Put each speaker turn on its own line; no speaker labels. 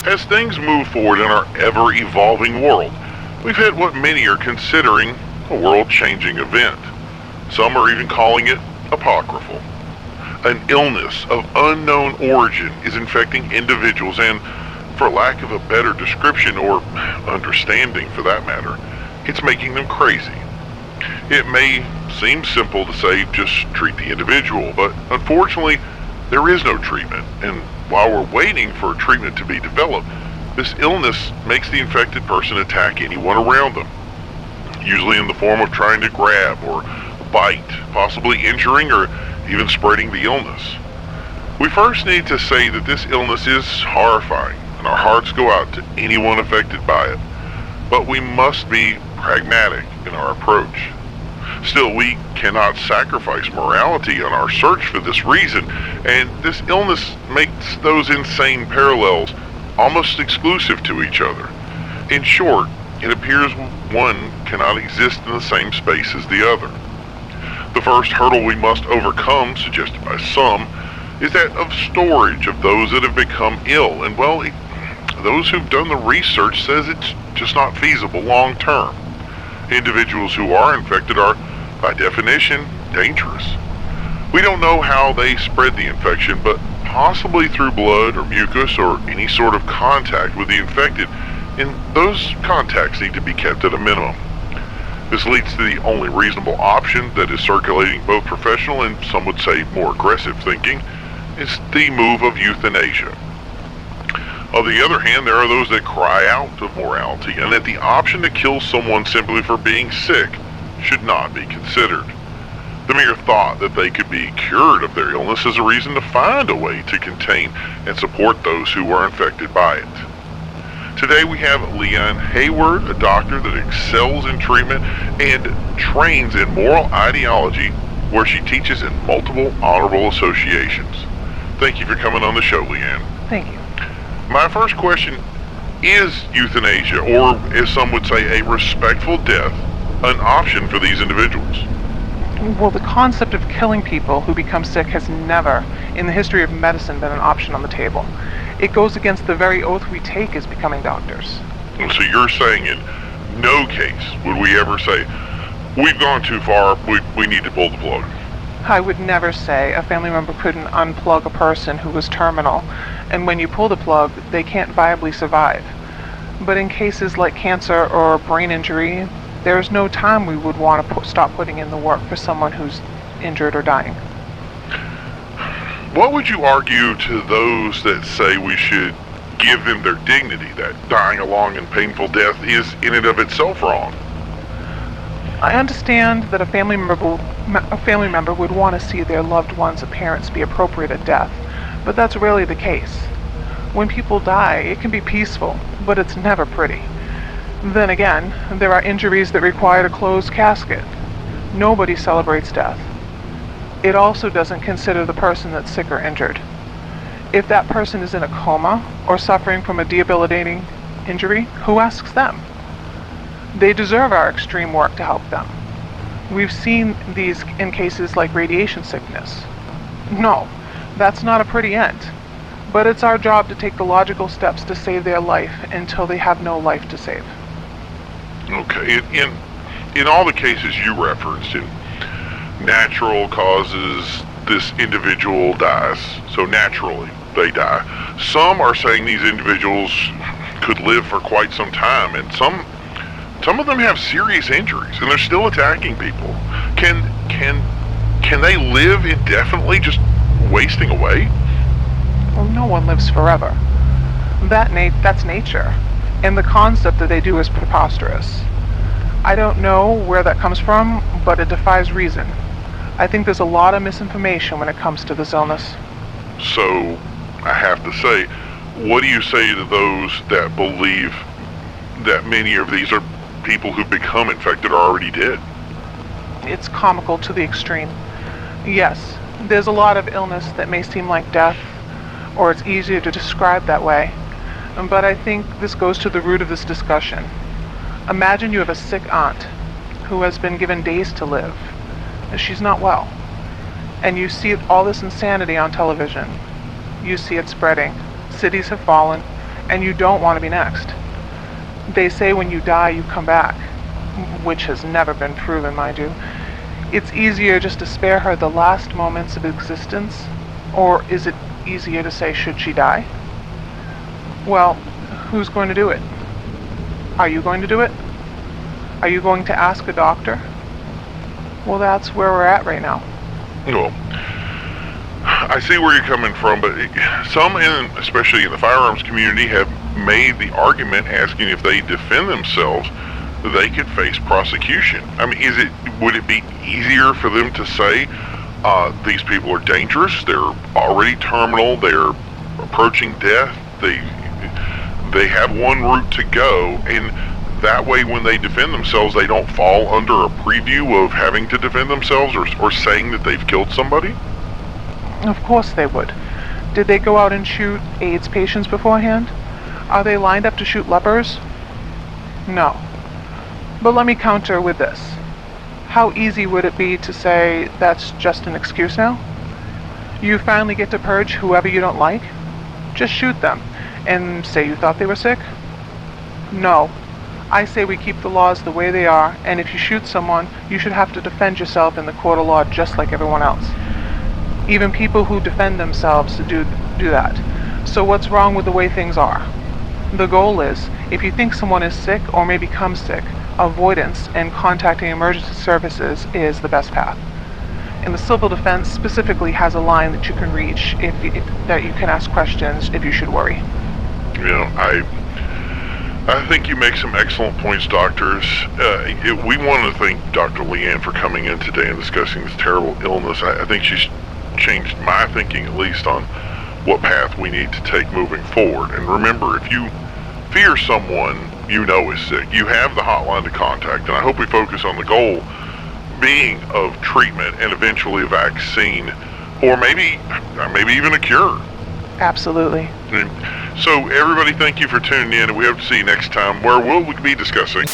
As things move forward in our ever-evolving world, we've hit what many are considering a world-changing event. Some are even calling it apocryphal. An illness of unknown origin is infecting individuals and, for lack of a better description or understanding for that matter, it's making them crazy. It may seem simple to say just treat the individual, but unfortunately there is no treatment, and while we're waiting for a treatment to be developed, this illness makes the infected person attack anyone around them, usually in the form of trying to grab or bite, possibly injuring or even spreading the illness. We first need to say that this illness is horrifying, and our hearts go out to anyone affected by it. But we must be pragmatic in our approach. Still, we cannot sacrifice morality on our search for this reason, and this illness makes those insane parallels almost exclusive to each other. In short, it appears one cannot exist in the same space as the other. The first hurdle we must overcome, suggested by some, is that of storage of those that have become ill, and well, those who've done the research says it's just not feasible long term. Individuals who are infected are, by definition, dangerous. We don't know how they spread the infection, but possibly through blood or mucus or any sort of contact with the infected, and those contacts need to be kept at a minimum. This leads to the only reasonable option that is circulating both professional and some would say more aggressive thinking, is the move of euthanasia. On the other hand, there are those that cry out of morality and that the option to kill someone simply for being sick should not be considered. The mere thought that they could be cured of their illness is a reason to find a way to contain and support those who are infected by it. Today we have Leanne Hayward, a doctor that excels in treatment and trains in moral ideology, where she teaches in multiple honorable associations. Thank you for coming on the show, Leanne.
Thank you.
My first question, is euthanasia, or as some would say, a respectful death, an option for these individuals?
Well, the concept of killing people who become sick has never, in the history of medicine, been an option on the table. It goes against the very oath we take as becoming doctors.
So you're saying in no case would we ever say, we've gone too far, we need to pull the plug?
I would never say a family member couldn't unplug a person who was terminal, and when you pull the plug, they can't viably survive. But in cases like cancer or brain injury, there's no time we would want to stop putting in the work for someone who's injured or dying.
What would you argue to those that say we should give them their dignity, that dying a long and painful death is in and of itself wrong?
I understand that a family member would want to see their loved one's appearance be appropriate at death, but that's rarely the case. When people die, it can be peaceful, but it's never pretty. Then again, there are injuries that require a closed casket. Nobody celebrates death. It also doesn't consider the person that's sick or injured. If that person is in a coma or suffering from a debilitating injury, who asks them? They deserve our extreme work to help them. We've seen these in cases like radiation sickness. No, that's not a pretty end, but it's our job to take the logical steps to save their life until they have no life to save.
Okay, in all the cases you referenced, in natural causes, this individual dies, so naturally they die. Some are saying these individuals could live for quite some time, and some of them have serious injuries, and they're still attacking people. Can they live indefinitely, just wasting away?
Well, no one lives forever. That's nature, and the concept that they do is preposterous. I don't know where that comes from, but it defies reason. I think there's a lot of misinformation when it comes to this illness.
So, I have to say, what do you say to those that believe that many of these are people who become infected are already dead?
It's comical to the extreme. Yes, there's a lot of illness that may seem like death, or it's easier to describe that way, but I think this goes to the root of this discussion. Imagine you have a sick aunt who has been given days to live. She's not well, and you see all this insanity on television. You see it spreading. Cities have fallen, and you don't want to be next. They say when you die, you come back, which has never been proven, mind you. It's easier just to spare her the last moments of existence, or is it easier to say, should she die? Well, who's going to do it? Are you going to do it? Are you going to ask a doctor? Well, that's where we're at right now.
Well, I see where you're coming from, but some, especially in the firearms community, have made the argument asking if they defend themselves, they could face prosecution. I mean, would it be easier for them to say, these people are dangerous, they're already terminal, they're approaching death, they have one route to go, and that way when they defend themselves, they don't fall under a preview of having to defend themselves or saying that they've killed somebody?
Of course they would. Did they go out and shoot AIDS patients beforehand? Are they lined up to shoot lepers? No. But let me counter with this. How easy would it be to say that's just an excuse now? You finally get to purge whoever you don't like? Just shoot them and say you thought they were sick? No. I say we keep the laws the way they are, and if you shoot someone, you should have to defend yourself in the court of law just like everyone else. Even people who defend themselves do that. So what's wrong with the way things are? The goal is, if you think someone is sick or may become sick, avoidance and contacting emergency services is the best path. And the civil defense specifically has a line that you can reach that you can ask questions if you should worry.
You know, I think you make some excellent points, doctors. We want to thank Dr. Leanne for coming in today and discussing this terrible illness. I think she's changed my thinking, at least, on what path we need to take moving forward. And remember, if you fear someone you know is sick, you have the hotline to contact. And I hope we focus on the goal being of treatment and eventually a vaccine, or maybe even a cure.
Absolutely.
And so everybody, thank you for tuning in, and we hope to see you next time, where we'll be discussing